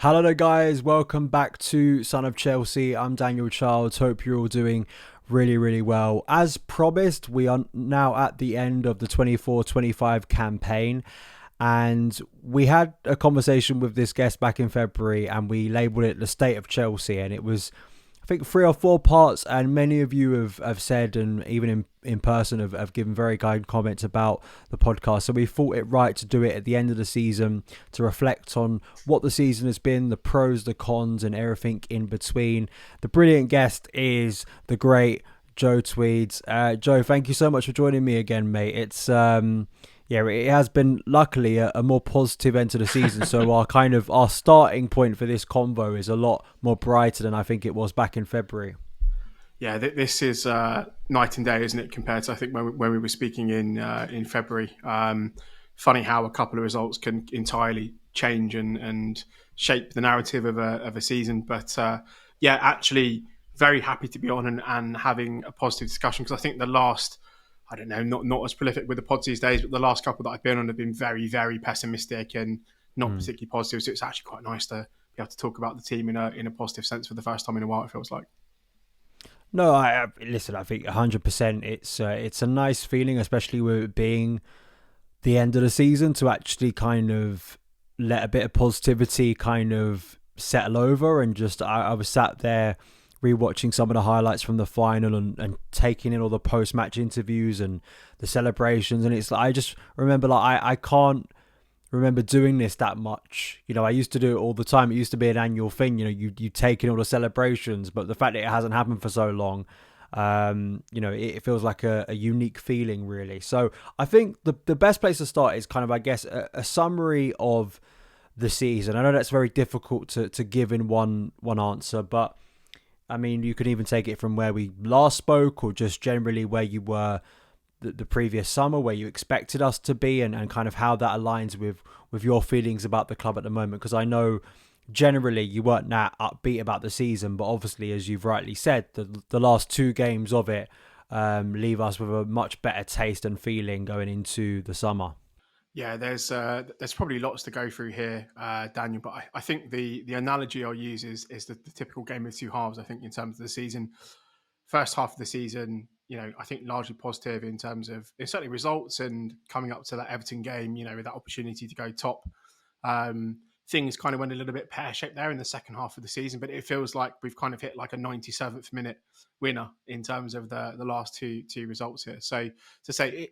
Hello there guys, welcome back to Son of Chelsea. I'm Daniel Childs, hope you're all doing really well. As promised, we are now at the end of the 24-25 campaign, and we had a conversation with this guest back in February and we labelled it the state of Chelsea, and it was I think 3 or 4 parts, and many of you have said, and even in person have given very kind comments about the podcast. So we thought it right to do it at the end of the season to reflect on what the season has been, the pros, the cons, and everything in between. The brilliant guest is the great Joe Tweeds. Joe, thank you so much for joining me again, mate. It has been luckily a more positive end to the season. So our starting point for this convo is a lot more brighter than I think it was back in February. Yeah, this is night and day, isn't it, compared to I think when we were speaking in February. Funny how a couple of results can entirely change and shape the narrative of a season. But actually, very happy to be on and having a positive discussion, because I think the last, I don't know, not as prolific with the pods these days, but the last couple that I've been on have been very pessimistic and not particularly positive. So it's actually quite nice to be able to talk about the team in a positive sense for the first time in a while, it feels like. No, I listen. I think 100%. It's a nice feeling, especially with it being the end of the season, to actually kind of let a bit of positivity kind of settle over. And just I was sat there rewatching some of the highlights from the final and taking in all the post match interviews and the celebrations, and it's like I just remember, like I can't remember doing this that much. I used to do it all the time. It used to be an annual thing. You take in all the celebrations, but the fact that it hasn't happened for so long, it feels like a unique feeling, really. So I think the best place to start is kind of, I guess, a summary of the season. I know that's very difficult to give in one answer, but I mean, you could even take it from where we last spoke, or just generally where you were the previous summer, where you expected us to be, and kind of how that aligns with your feelings about the club at the moment. Because I know generally you weren't that upbeat about the season, but obviously, as you've rightly said, the last 2 games of it leave us with a much better taste and feeling going into the summer. Yeah, there's probably lots to go through here, Daniel. But I think the analogy I'll use is the typical game of two halves. I think in terms of the season, first half of the season, I think largely positive in terms of certainly results and coming up to that Everton game. With that opportunity to go top, things kind of went a little bit pear shaped there in the second half of the season. But it feels like we've kind of hit like a 97th minute winner in terms of the last two results here. So to say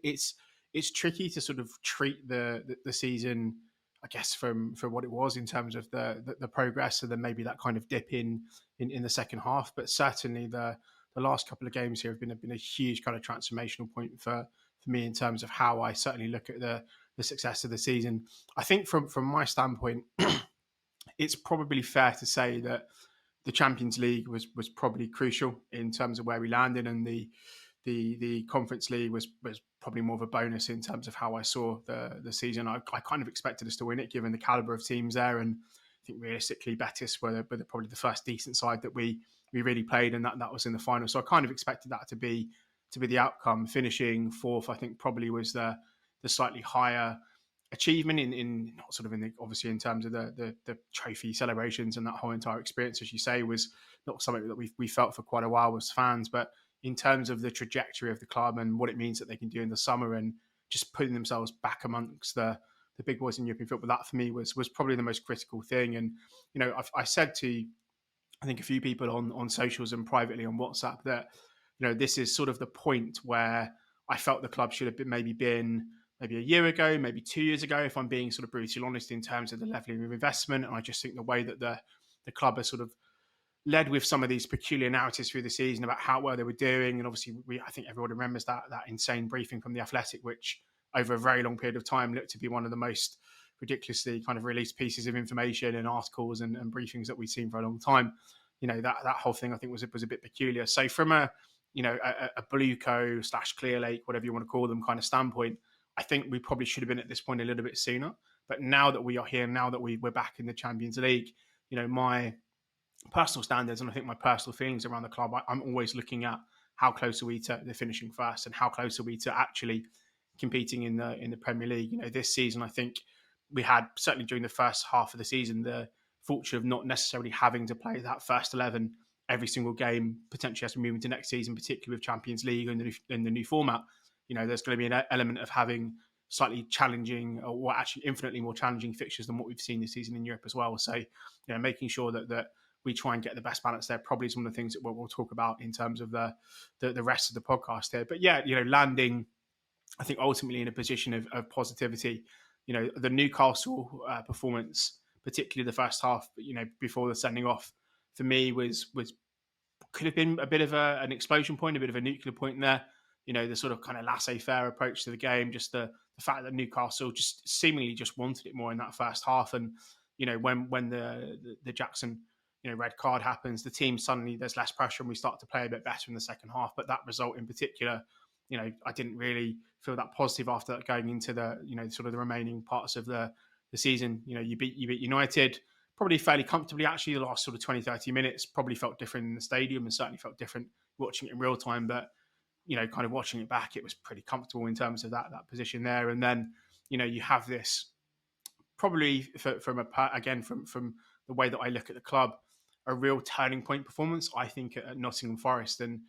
it's tricky to sort of treat the season, I guess, from what it was in terms of the progress, and then maybe that kind of dip in the second half. But certainly the last couple of games here have been a huge kind of transformational point for me in terms of how I certainly look at the success of the season. I think from my standpoint, it's probably fair to say that the Champions League was probably crucial in terms of where we landed, and the Conference League was probably more of a bonus in terms of how I saw the season. I kind of expected us to win it given the caliber of teams there, and I think realistically Betis were probably the first decent side that we really played, and that was in the final. So I kind of expected that to be the outcome. Finishing fourth, I think, probably was the slightly higher achievement in not sort of in the, obviously in terms of the trophy celebrations, and that whole entire experience, as you say, was not something that we felt for quite a while as fans. But in terms of the trajectory of the club and what it means that they can do in the summer, and just putting themselves back amongst the big boys in European football, that for me was probably the most critical thing. And I said to, I think, a few people on socials and privately on WhatsApp that this is sort of the point where I felt the club should have been maybe a year ago, maybe 2 years ago, if I'm being sort of brutally honest, in terms of the level of investment. And I just think the way that the club has sort of led with some of these peculiar narratives through the season about how well they were doing. And obviously, I think everyone remembers that insane briefing from The Athletic, which over a very long period of time looked to be one of the most ridiculously kind of released pieces of information and articles and briefings that we've seen for a long time. That whole thing, I think, was a bit peculiar. So from a Blueco / Clear Lake, whatever you want to call them, kind of standpoint, I think we probably should have been at this point a little bit sooner. But now that we are here, now that we're back in the Champions League, my personal standards and I think my personal feelings around the club, I'm always looking at how close are we to the finishing first, and how close are we to actually competing in the Premier League. This season, I think we had, certainly during the first half of the season, the fortune of not necessarily having to play that first 11 every single game, potentially as we move into next season, particularly with Champions League and the new format. There's going to be an element of having slightly challenging, or actually infinitely more challenging fixtures than what we've seen this season in Europe as well. So, making sure that we try and get the best balance there probably is one of the things that we'll talk about in terms of the rest of the podcast here. But yeah, landing, I think, ultimately in a position of positivity. The Newcastle performance, particularly the first half, before the sending off, for me was could have been a bit of an explosion point, a bit of a nuclear point there. The sort of kind of laissez-faire approach to the game, just the fact that Newcastle just seemingly just wanted it more in that first half. And, when the Jackson, red card happens, the team suddenly, there's less pressure and we start to play a bit better in the second half. But that result in particular, I didn't really feel that positive after that going into the, sort of the remaining parts of the season. You beat United probably fairly comfortably. Actually, the last sort of 20, 30 minutes probably felt different in the stadium and certainly felt different watching it in real time. But, kind of watching it back, it was pretty comfortable in terms of that position there. And then, you have this probably from the way that I look at the club, a real turning point performance, I think, at Nottingham Forest. And,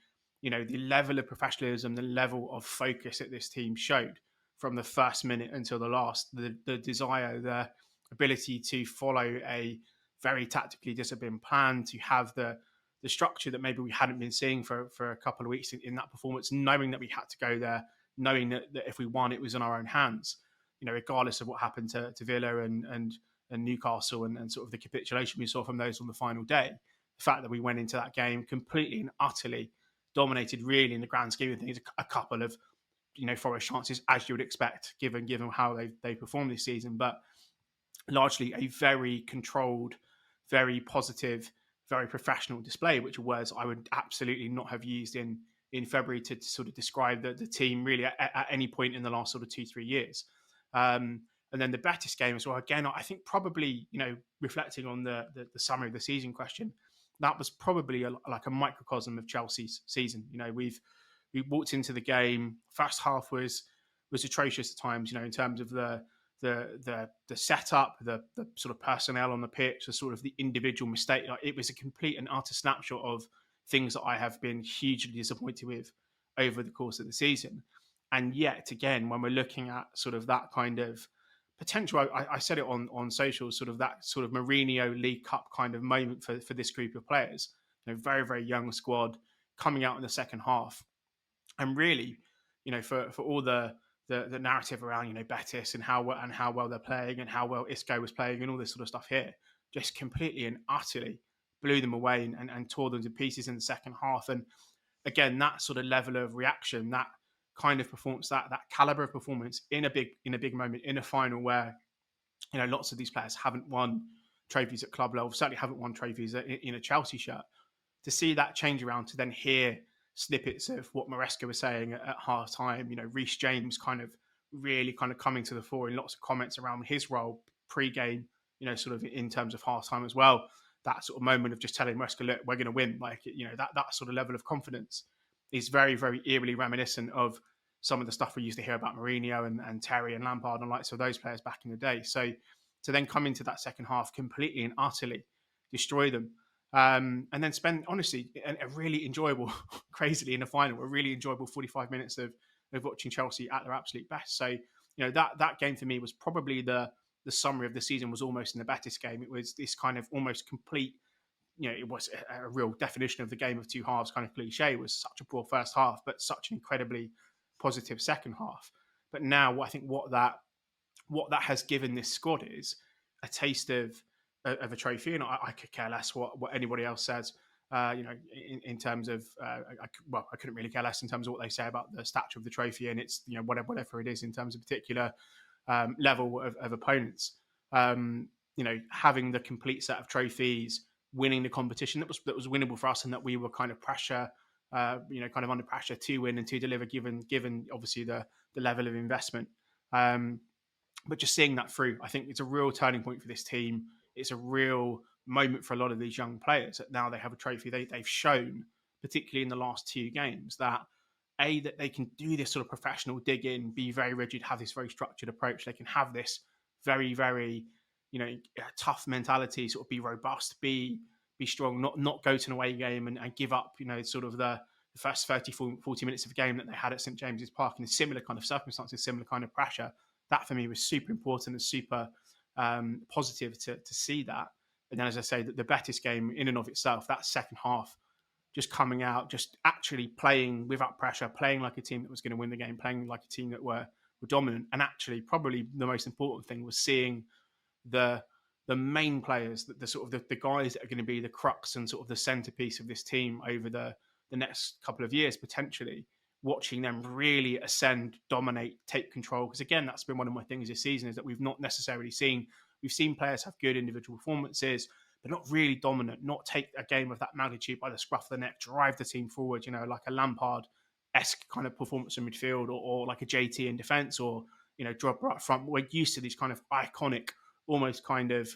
the level of professionalism, the level of focus that this team showed from the first minute until the last, the desire, the ability to follow a very tactically disciplined plan, to have the structure that maybe we hadn't been seeing for a couple of weeks in that performance, knowing that we had to go there, knowing that if we won, it was in our own hands, regardless of what happened to Villa and Newcastle and sort of the capitulation we saw from those on the final day. The fact that we went into that game completely and utterly dominated, really, in the grand scheme of things, a couple of Forest chances, as you would expect, given how they performed this season, but largely a very controlled, very positive, very professional display, which are words I would absolutely not have used in February to sort of describe the team really at any point in the last sort of 2-3 years. And then the Betis game as well. Again, I think probably, reflecting on the summary of the season question, that was probably like a microcosm of Chelsea's season. We walked into the game. First half was atrocious at times. In terms of the setup, the sort of personnel on the pitch, the sort of the individual mistake. Like, it was a complete and utter snapshot of things that I have been hugely disappointed with over the course of the season. And yet again, when we're looking at sort of that kind of potential, I said it on social, sort of that sort of Mourinho League Cup kind of moment for this group of players. Very, very young squad coming out in the second half. And really, for all the narrative around, Betis and how well they're playing and how well Isco was playing and all this sort of stuff here, just completely and utterly blew them away and tore them to pieces in the second half. And again, that sort of level of reaction, that kind of performance, that caliber of performance in a big moment, in a final where, lots of these players haven't won trophies at club level, certainly haven't won trophies in a Chelsea shirt. To see that change around, to then hear snippets of what Maresca was saying at half time, Reece James kind of really kind of coming to the fore in lots of comments around his role pre-game, sort of in terms of half time as well. That sort of moment of just telling Maresca, look, we're going to win. Like, that sort of level of confidence is very, very eerily reminiscent of some of the stuff we used to hear about Mourinho and Terry and Lampard and likes of those players back in the day. So to then come into that second half completely and utterly destroy them, and then spend, honestly, a really enjoyable, crazily in the final, a really enjoyable 45 minutes of watching Chelsea at their absolute best. So, that game for me was probably the summary of the season, was almost in the Betis game. It was this kind of almost complete, it was a real definition of the game of two halves kind of cliche. It was such a poor first half, but such an incredibly positive second half. But now I think what that has given this squad is a taste of a trophy, and I could care less what anybody else says. In terms of, I couldn't really care less in terms of what they say about the stature of the trophy, and it's whatever it is in terms of particular level of opponents. Having the complete set of trophies, winning the competition that was winnable for us, and that we were kind of pressure, kind of under pressure to win and to deliver, given obviously the level of investment. But just seeing that through, I think it's a real turning point for this team. It's a real moment for a lot of these young players that now they have a trophy. They've shown, particularly in the last two games, that they can do this sort of professional dig in, be very rigid, have this very structured approach. They can have this very, very a tough mentality, sort of be robust, be strong, not go to an away game and give up, sort of the first 30, 40 minutes of the game that they had at St James's Park in a similar kind of circumstances, similar kind of pressure. That for me was super important and super positive to see that. And then, as I say, the Betis game in and of itself, that second half, just coming out, just actually playing without pressure, playing like a team that was going to win the game, playing like a team that were dominant. And actually, probably the most important thing was seeing the main players, the sort of the guys that are going to be the crux and sort of the centerpiece of this team over the next couple of years, potentially, watching them really ascend, dominate, take control. Because again, that's been one of my things this season, is that we've not necessarily seen, we've seen players have good individual performances, but not really dominant, not take a game of that magnitude by the scruff of the neck, drive the team forward, like a Lampard-esque kind of performance in midfield, or like a JT in defence, or, drop right front. We're used to these kind of iconic, almost kind of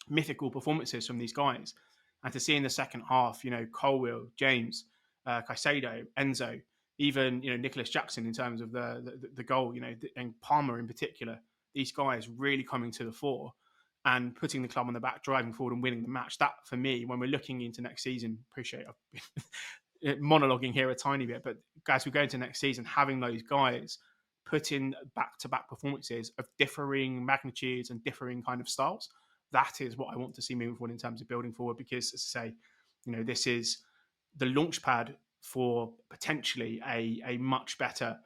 mythical performances from these guys. And to see in the second half, Colwill, James, Caicedo, Enzo, even, Nicholas Jackson in terms of the goal, and Palmer in particular, these guys really coming to the fore and putting the club on the back, driving forward and winning the match. That, for me, when we're looking into next season, appreciate I've monologuing here a tiny bit, but as we go into next season, having those guys put in back-to-back performances of differing magnitudes and differing kind of styles, that is what I want to see moving forward in terms of building forward. Because, as I say, this is the launch pad for potentially a much better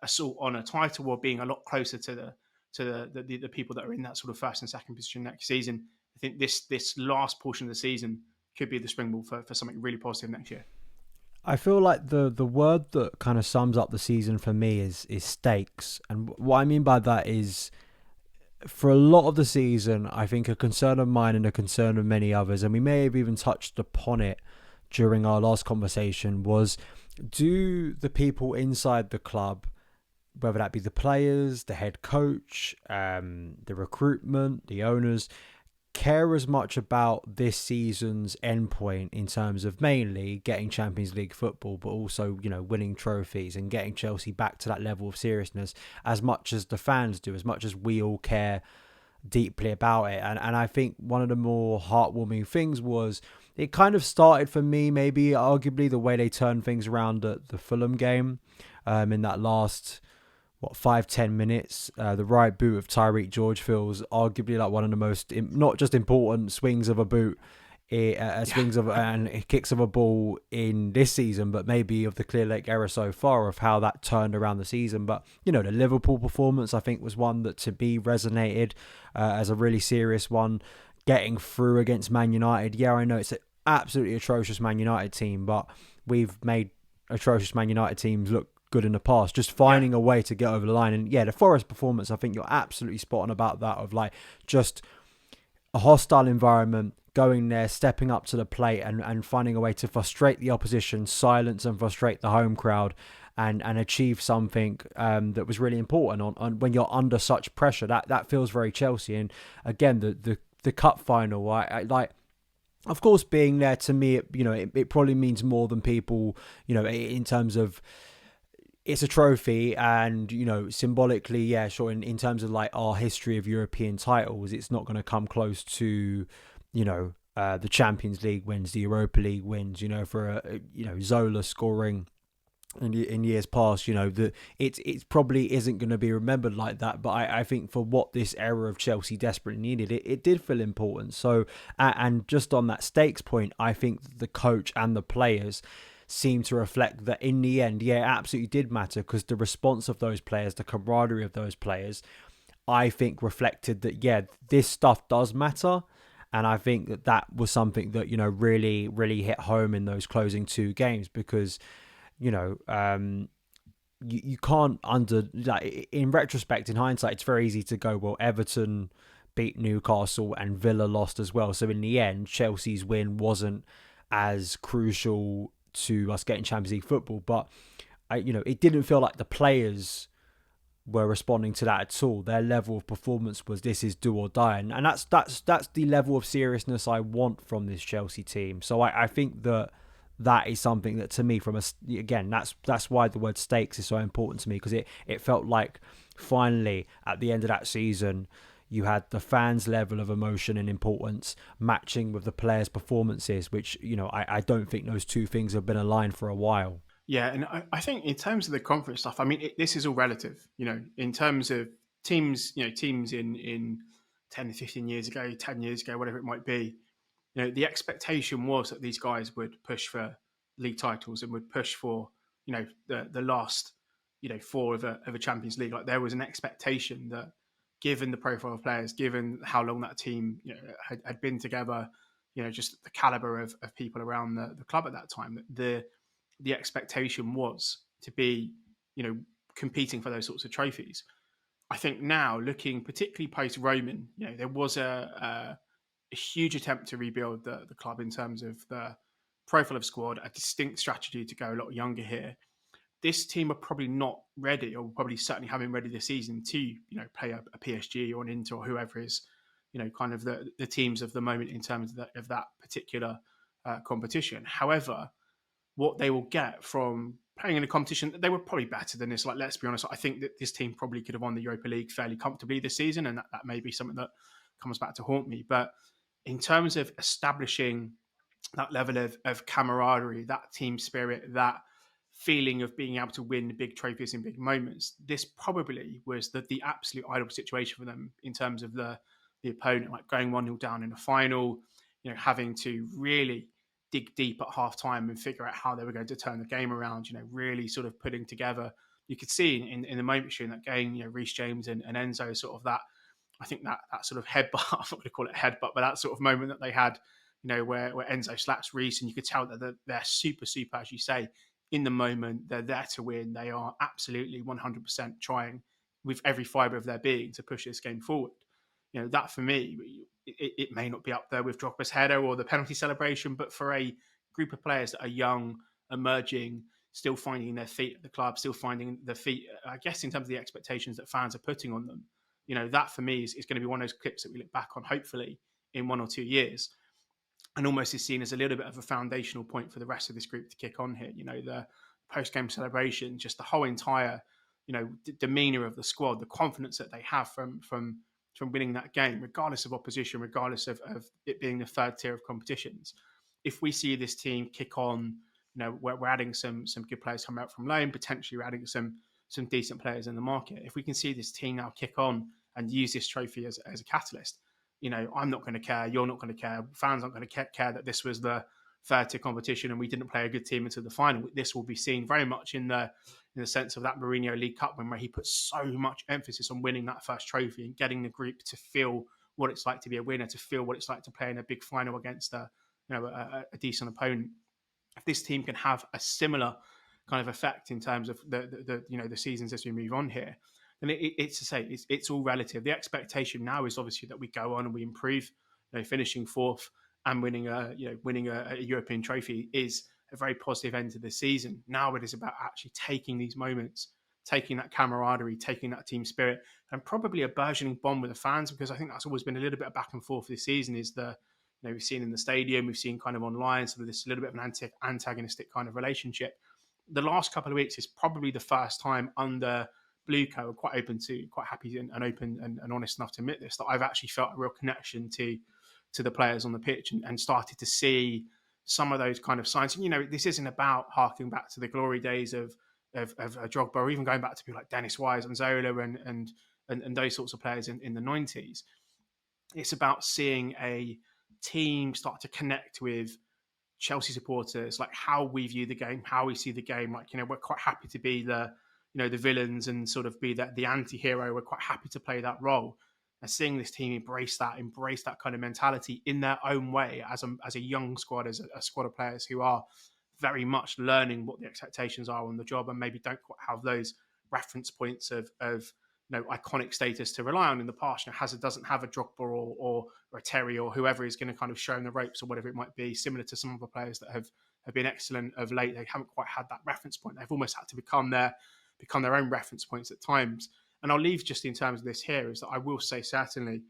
assault on a title, or being a lot closer to the people that are in that sort of first and second position next season. I think this last portion of the season could be the springboard for something really positive next year. I feel like the word that kind of sums up the season for me is stakes. And what I mean by that is, for a lot of the season, I think a concern of mine and a concern of many others, and we may have even touched upon it during our last conversation, was, do the people inside the club, whether that be the players, the head coach, the recruitment, the owners, care as much about this season's endpoint in terms of mainly getting Champions League football, but also, winning trophies and getting Chelsea back to that level of seriousness, as much as the fans do, as much as we all care deeply about it. And I think one of the more heartwarming things was, it kind of started for me, maybe arguably, the way they turned things around at the Fulham game, in that last 5-10 minutes. The right boot of Tyreek George feels arguably like one of the most, not just important swings of a boot, swings of and kicks of a ball in this season, but maybe of the Clear Lake era so far, of how that turned around the season. But the Liverpool performance, I think, was one that to be resonated as a really serious one. Getting through against Man United, yeah, I know it's an absolutely atrocious Man United team, but we've made atrocious Man United teams look good in the past. Just finding a way to get over the line. And yeah, the Forest performance, I think you're absolutely spot on about that, of like just a hostile environment, going there, stepping up to the plate and finding a way to frustrate the opposition, silence and frustrate the home crowd, and achieve something that was really important on when you're under such pressure. That feels very Chelsea. And again, the cup final, I like, of course, being there, to me, it probably means more than people, in terms of, it's a trophy, and symbolically, yeah, sure, in terms of like our history of European titles, it's not going to come close to the Champions League wins, the Europa League wins, for Zola scoring in years past. It probably isn't going to be remembered like that, but I think for what this era of Chelsea desperately needed, it did feel important. So, and just on that stakes point, I think the coach and the players seem to reflect that in the end, yeah, it absolutely did matter, because the response of those players, the camaraderie of those players, I think reflected that, yeah, this stuff does matter. And I think that was something that, really, really hit home in those closing two games, because, you can't in retrospect, in hindsight, it's very easy to go, well, Everton beat Newcastle and Villa lost as well. So in the end, Chelsea's win wasn't as crucial to us getting Champions League football, but it didn't feel like the players were responding to that at all. Their level of performance was, this is do or die, and that's the level of seriousness I want from this Chelsea team. So I think that is something that, to me, again, that's why the word stakes is so important to me, because it felt like finally at the end of that season, you had the fans' level of emotion and importance matching with the players' performances, which, I don't think those two things have been aligned for a while. Yeah, and I think in terms of the conference stuff, I mean, this is all relative. In terms of teams, teams in 10 to 15 years ago, 10 years ago, whatever it might be, the expectation was that these guys would push for league titles and would push for, the last, four of a Champions League. Like there was an expectation that, given the profile of players, given how long that team had been together, just the caliber of people around the club at that time, that the expectation was to be, competing for those sorts of trophies. I think now, looking particularly post Roman, there was a huge attempt to rebuild the club in terms of the profile of squad, a distinct strategy to go a lot younger here. This team are probably not ready, or probably certainly haven't been ready this season to, play a PSG or an Inter or whoever is, kind of the teams of the moment in terms of that particular competition. However, what they will get from playing in a competition, they were probably better than this. Like, let's be honest, I think that this team probably could have won the Europa League fairly comfortably this season, and that may be something that comes back to haunt me. But in terms of establishing that level of camaraderie, that team spirit, that feeling of being able to win big trophies in big moments, this probably was the absolute ideal situation for them in terms of the opponent, like going 1-0 down in a final, having to really dig deep at half time and figure out how they were going to turn the game around, really sort of putting together. You could see in the moment during that game, Reece James and Enzo, sort of that, I think that sort of headbutt, I'm not going to call it a headbutt, but that sort of moment that they had, where Enzo slaps Reece, and you could tell that they're super, super, as you say, in the moment. They're there to win. They are absolutely 100% trying with every fibre of their being to push this game forward. That for me, it may not be up there with Drogba's header or the penalty celebration, but for a group of players that are young, emerging, still finding their feet at the club, still finding their feet, I guess, in terms of the expectations that fans are putting on them, that for me is going to be one of those clips that we look back on, hopefully, in 1 or 2 years, and almost is seen as a little bit of a foundational point for the rest of this group to kick on here. The post-game celebration, just the whole entire, demeanour of the squad, the confidence that they have from winning that game, regardless of opposition, regardless of it being the third tier of competitions. If we see this team kick on, we're adding some good players coming out from loan, potentially we're adding some decent players in the market. If we can see this team now kick on and use this trophy as a catalyst, I'm not going to care. You're not going to care. Fans aren't going to care that this was the third tier competition and we didn't play a good team into the final. This will be seen very much in the sense of that Mourinho League Cup win, where he put so much emphasis on winning that first trophy and getting the group to feel what it's like to be a winner, to feel what it's like to play in a big final against a decent opponent. If this team can have a similar kind of effect in terms of the seasons as we move on here, then it's to say it's all relative. The expectation now is obviously that we go on and we improve. Finishing fourth and winning a European trophy is a very positive end to the season. Now it is about actually taking these moments, taking that camaraderie, taking that team spirit, and probably a burgeoning bond with the fans, because I think that's always been a little bit of back and forth this season. Is we've seen in the stadium, we've seen kind of online, sort of this little bit of an antagonistic kind of relationship. The last couple of weeks is probably the first time under Blueco, are quite happy and open and honest enough to admit this, that I've actually felt a real connection to the players on the pitch and started to see some of those kind of signs. And, this isn't about harking back to the glory days of Drogba, or even going back to people like Dennis Wise and Zola and those sorts of players in the 90s. It's about seeing a team start to connect with Chelsea supporters, like how we view the game, how we see the game. Like, we're quite happy to be the villains and sort of be the anti-hero. We're quite happy to play that role. And seeing this team embrace that kind of mentality in their own way as a young squad, as a squad of players who are very much learning what the expectations are on the job and maybe don't quite have those reference points of iconic status to rely on in the past. Hazard doesn't have a Drogba or a Terry or whoever is going to kind of show him the ropes or whatever it might be, similar to some of the players that have been excellent of late. They haven't quite had that reference point. They've almost had to become their own reference points at times. And I'll leave just in terms of this here is that I will say certainly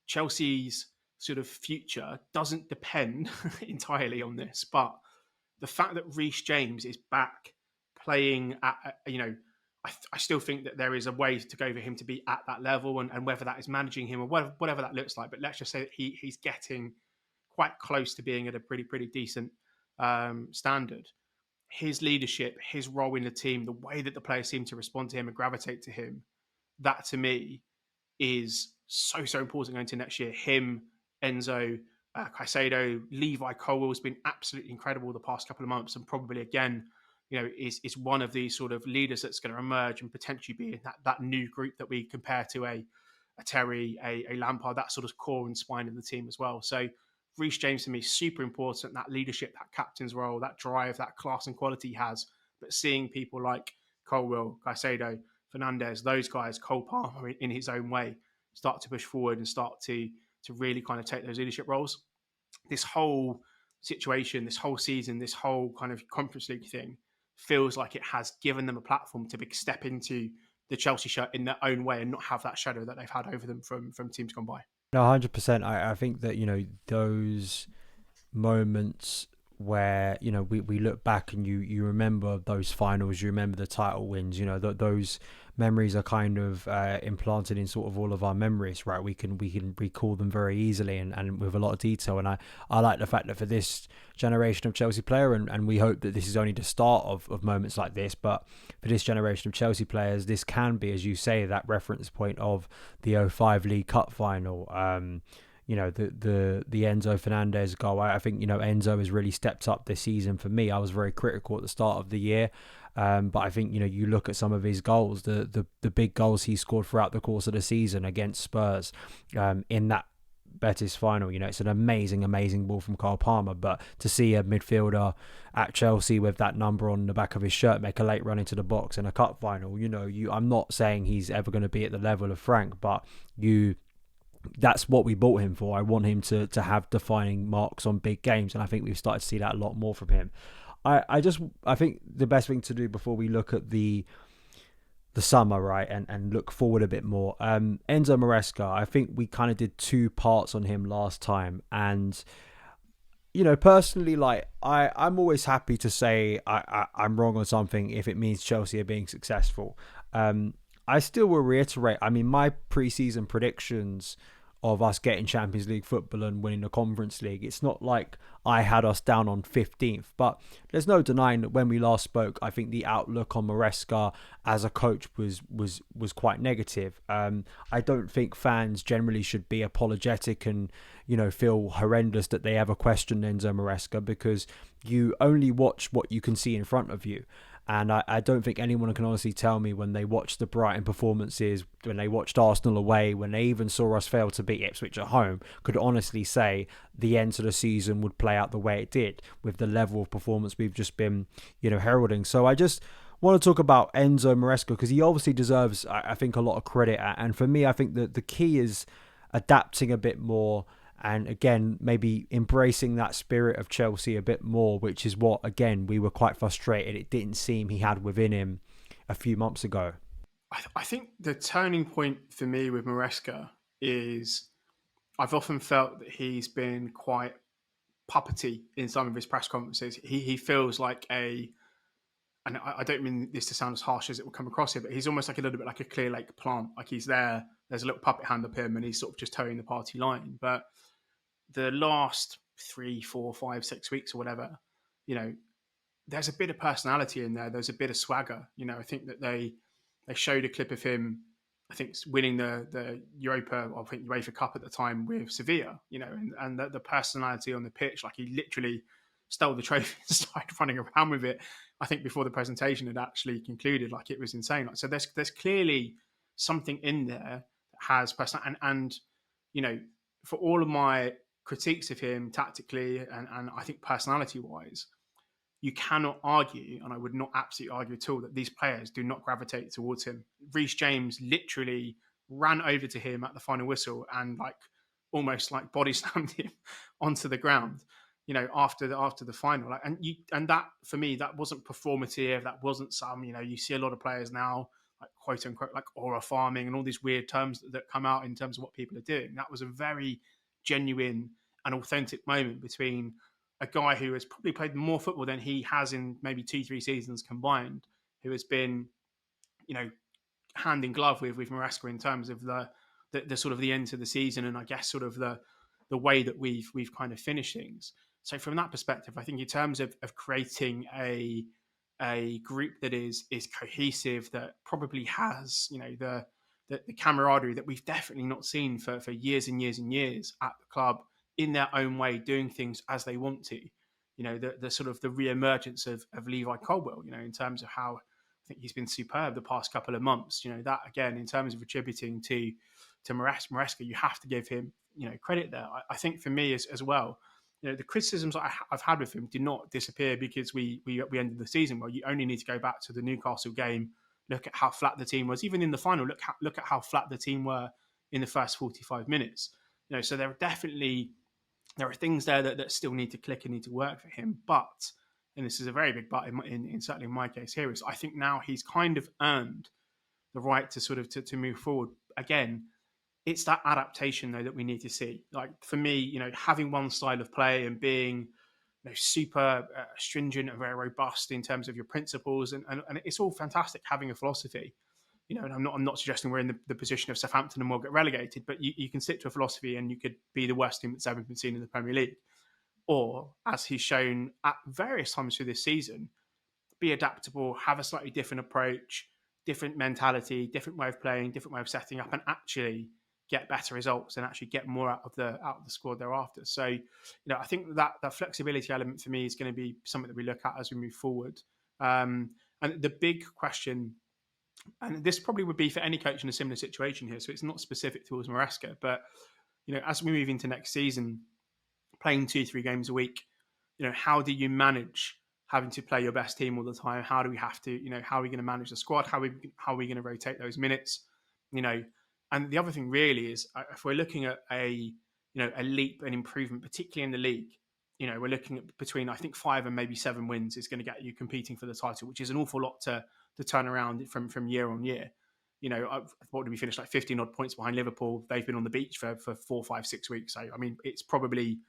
Chelsea's sort of future doesn't depend entirely on this, but the fact that Reece James is back playing at, I still think that there is a way to go for him to be at that level, and whether that is managing him or whatever that looks like. But let's just say that he's getting quite close to being at a pretty decent standard. His leadership, his role in the team, the way that the players seem to respond to him and gravitate to him, that to me is so important going to next year. Him, Enzo, Caicedo, Levi Colwill has been absolutely incredible the past couple of months, and probably again, is one of these sort of leaders that's going to emerge and potentially be in that new group that we compare to a Terry, a Lampard, that sort of core and spine of the team as well. So Reece James to me is super important. That leadership, that captain's role, that drive, that class and quality he has. But seeing people like Colwill, Caicedo, Fernandez, those guys, Cole Palmer in his own way, start to push forward and start to really kind of take those leadership roles. This whole situation, this whole season, this whole kind of Conference League thing feels like it has given them a platform to step into the Chelsea shirt in their own way and not have that shadow that they've had over them from teams gone by. No, 100%. I think that, those moments where, we look back and you remember those finals, you remember the title wins, those memories are kind of implanted in sort of all of our memories, right? We can recall them very easily and with a lot of detail. And I like the fact that for this generation of Chelsea player, and we hope that this is only the start of moments like this, but for this generation of Chelsea players, this can be, as you say, that reference point of the '05 League Cup final. The Enzo Fernandez goal. I think, Enzo has really stepped up this season for me. I was very critical at the start of the year. But I think, you look at some of his goals, the big goals he scored throughout the course of the season against Spurs in that Betis final, it's an amazing ball from Cole Palmer. But to see a midfielder at Chelsea with that number on the back of his shirt make a late run into the box in a cup final, I'm not saying he's ever going to be at the level of Frank, but that's what we bought him for. I want him to have defining marks on big games, and I think we've started to see that a lot more from him. I think the best thing to do before we look at the summer, right, and look forward a bit more. Enzo Maresca, I think we kind of did two parts on him last time, and personally, like I'm always happy to say I'm wrong on something if it means Chelsea are being successful. I still will reiterate, my pre-season predictions of us getting Champions League football and winning the Conference League, it's not like I had us down on 15th, but there's no denying that when we last spoke, I think the outlook on Maresca as a coach was quite negative. I don't think fans generally should be apologetic and feel horrendous that they ever question Enzo Maresca, because you only watch what you can see in front of you. And I don't think anyone can honestly tell me when they watched the Brighton performances, when they watched Arsenal away, when they even saw us fail to beat Ipswich at home, could honestly say the end of the season would play out the way it did with the level of performance we've just been, heralding. So I just want to talk about Enzo Maresca because he obviously deserves, I think, a lot of credit. And for me, I think that the key is adapting a bit more. And again, maybe embracing that spirit of Chelsea a bit more, which is what, again, we were quite frustrated it didn't seem he had within him a few months ago. I think the turning point for me with Maresca is I've often felt that he's been quite puppety in some of his press conferences. He feels like and I don't mean this to sound as harsh as it will come across here, but he's almost like a little bit like a Clear Lake plant. Like he's there's a little puppet hand up him and he's sort of just towing the party line. But the last 3, 4, 5, 6 weeks or whatever, there's a bit of personality in there. There's a bit of swagger. I think that they showed a clip of him, I think, winning the UEFA Cup at the time with Sevilla, and the personality on the pitch, like he literally stole the trophy and started running around with it. I think before the presentation had actually concluded, like it was insane. Like, so there's clearly something in there that has personality, and for all of my critiques of him tactically and I think personality wise, you cannot argue, and I would not absolutely argue at all, that these players do not gravitate towards him. Reece James literally ran over to him at the final whistle and almost body slammed him onto the ground, after the final. And that for me, that wasn't performative. That wasn't some, you see a lot of players now, like quote unquote, like aura farming and all these weird terms that come out in terms of what people are doing. That was a very genuine and authentic moment between a guy who has probably played more football than he has in maybe 2-3 seasons combined, who has been hand in glove with Maresca in terms of the sort of the end to the season, and I guess sort of the way that we've kind of finished things. So from that perspective, I think in terms of creating a group that is cohesive, that probably has the camaraderie that we've definitely not seen for years and years and years at the club, in their own way, doing things as they want to. The sort of the re-emergence of Levi Colwell, in terms of how I think he's been superb the past couple of months. That again, in terms of attributing to Maresca, you have to give him credit there. I think for me as well, the criticisms I've had with him did not disappear because we ended the season well. You only need to go back to the Newcastle game, look at how flat the team was. Even in the final, look at how flat the team were in the first 45 minutes. So there are things there that still need to click and need to work for him. But, and this is a very big but in certainly in my case here, is I think now he's kind of earned the right to sort of to move forward. Again, it's that adaptation though that we need to see. Like for me, having one style of play and being super stringent and very robust in terms of your principles, and it's all fantastic having a philosophy. And I'm not suggesting we're in the position of Southampton and we'll get relegated, but you can stick to a philosophy and you could be the worst team that's ever been seen in the Premier League. Or, as he's shown at various times through this season, be adaptable, have a slightly different approach, different mentality, different way of playing, different way of setting up, and actually get better results and actually get more out of the squad thereafter. So, I think that flexibility element for me is going to be something that we look at as we move forward. And the big question, and this probably would be for any coach in a similar situation here, so it's not specific towards Maresca, but as we move into next season, playing 2-3 games a week, how do you manage having to play your best team all the time? How do we have to, how are we going to manage the squad? How are we going to rotate those minutes? And the other thing really is, if we're looking at a leap and improvement, particularly in the league, we're looking at between, I think, 5 and maybe 7 wins is going to get you competing for the title, which is an awful lot to turn around from year on year. What did we finish, like 15 odd points behind Liverpool? They've been on the beach for 4, 5, 6 weeks. So, I mean, it's probably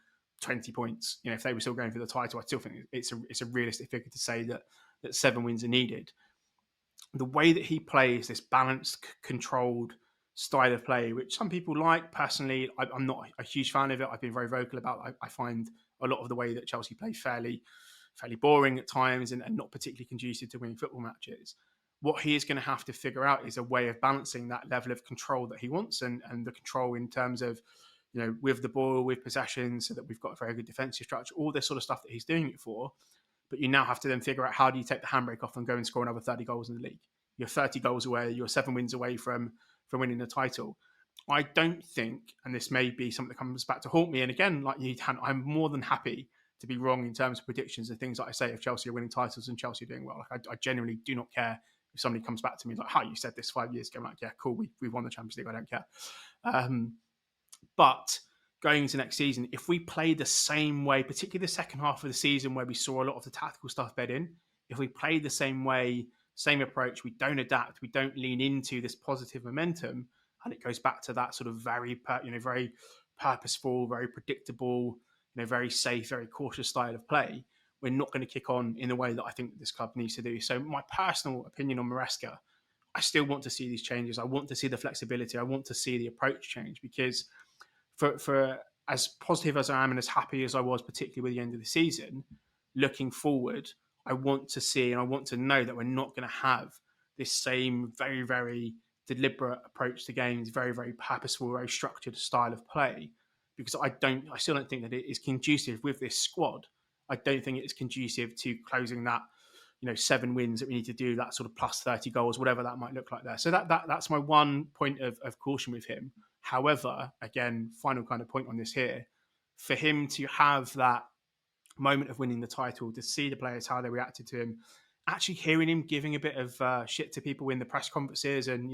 20 points. If they were still going for the title, I still think it's a realistic figure to say that 7 wins are needed. The way that he plays this balanced, controlled style of play, which some people like. Personally, I'm not a huge fan of it. I've been very vocal about it. I find a lot of the way that Chelsea play fairly boring at times and not particularly conducive to winning football matches. What he is going to have to figure out is a way of balancing that level of control that he wants and the control in terms of, with the ball, with possession, so that we've got a very good defensive structure, all this sort of stuff that he's doing it for. But you now have to then figure out, how do you take the handbrake off and go and score another 30 goals in the league? You're 30 goals away, you're 7 wins away from winning the title. I don't think, and this may be something that comes back to haunt me, and again, like you, I'm more than happy to be wrong in terms of predictions and things like I say if Chelsea are winning titles and Chelsea are doing well. Like I genuinely do not care if somebody comes back to me like, "How you said this 5 years ago?" I'm like, yeah, cool, we've won the Champions League. I don't care. But going into next season, if we play the same way, particularly the second half of the season where we saw a lot of the tactical stuff bed in, if we play the same way, same approach, we don't adapt, we don't lean into this positive momentum, and it goes back to that sort of very purposeful, very predictable, very safe, very cautious style of play, we're not going to kick on in the way that I think this club needs to do. So my personal opinion on Maresca, I still want to see these changes. I want to see the flexibility. I want to see the approach change, because for as positive as I am and as happy as I was, particularly with the end of the season, looking forward, I want to see and I want to know that we're not going to have this same very, very deliberate approach to games, very, very purposeful, very structured style of play, because I still don't think that it is conducive with this squad. I don't think it's conducive to closing that 7 wins that we need to do, that sort of plus 30 goals, whatever that might look like there. So that's my one point of caution with him. However, again, final kind of point on this here, for him to have that moment of winning the title, to see the players, how they reacted to him, actually hearing him giving a bit of shit to people in the press conferences, and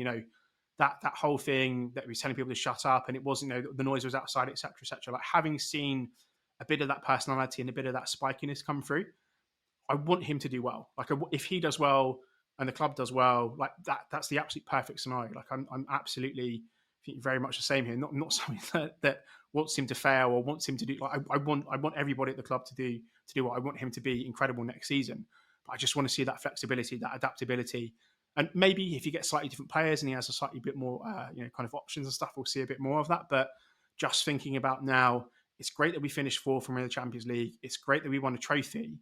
that whole thing that he was telling people to shut up, and it wasn't, the noise was outside, etc., etc. Like, having seen a bit of that personality and a bit of that spikiness come through, I want him to do well. Like, if he does well and the club does well, like that's the absolute perfect scenario. Like, I'm absolutely very much the same here. Not something that wants him to fail or wants him to do. Like, I want everybody at the club to do what I want him to be incredible next season. But I just want to see that flexibility, that adaptability, And maybe if you get slightly different players and he has a slightly bit more, kind of options and stuff, we'll see a bit more of that. But just thinking about now, it's great that we finished fourth from the Champions League. It's great that we won a trophy.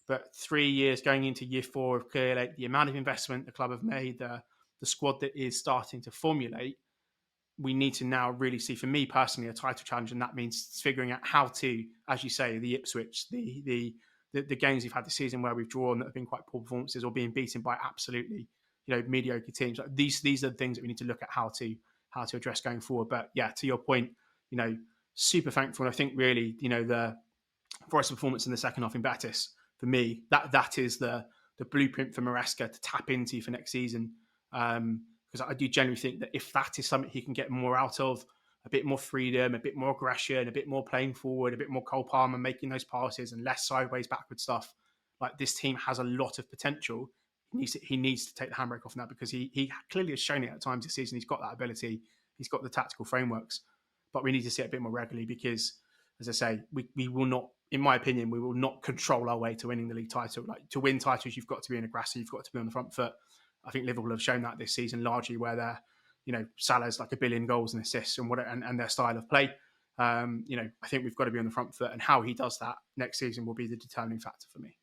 But 3 years going into year 4 of Clear Lake, the amount of investment the club have made, the squad that is starting to formulate, we need to now really see, for me personally, a title challenge, and that means figuring out how to, as you say, the Ipswich, the games we've had this season where we've drawn that have been quite poor performances or being beaten by absolutely mediocre teams. Like these are the things that we need to look at how to address going forward. But yeah, to your point, super thankful. And I think really, the Forest performance in the second half in Betis, for me, that is the blueprint for Maresca to tap into for next season. Because I do generally think that if that is something he can get more out of, a bit more freedom, a bit more aggression, a bit more playing forward, a bit more Cole Palmer making those passes and less sideways backward stuff, like this team has a lot of potential. He needs to take the handbrake off that, because he clearly has shown it at times this season. He's got that ability. He's got the tactical frameworks. But we need to see it a bit more regularly because, as I say, we will not, in my opinion, we will not control our way to winning the league title. Like, to win titles, you've got to be an aggressor. You've got to be on the front foot. I think Liverpool have shown that this season, largely where they're, Salah's like 1 billion goals and assists and their style of play. I think we've got to be on the front foot, and how he does that next season will be the determining factor for me.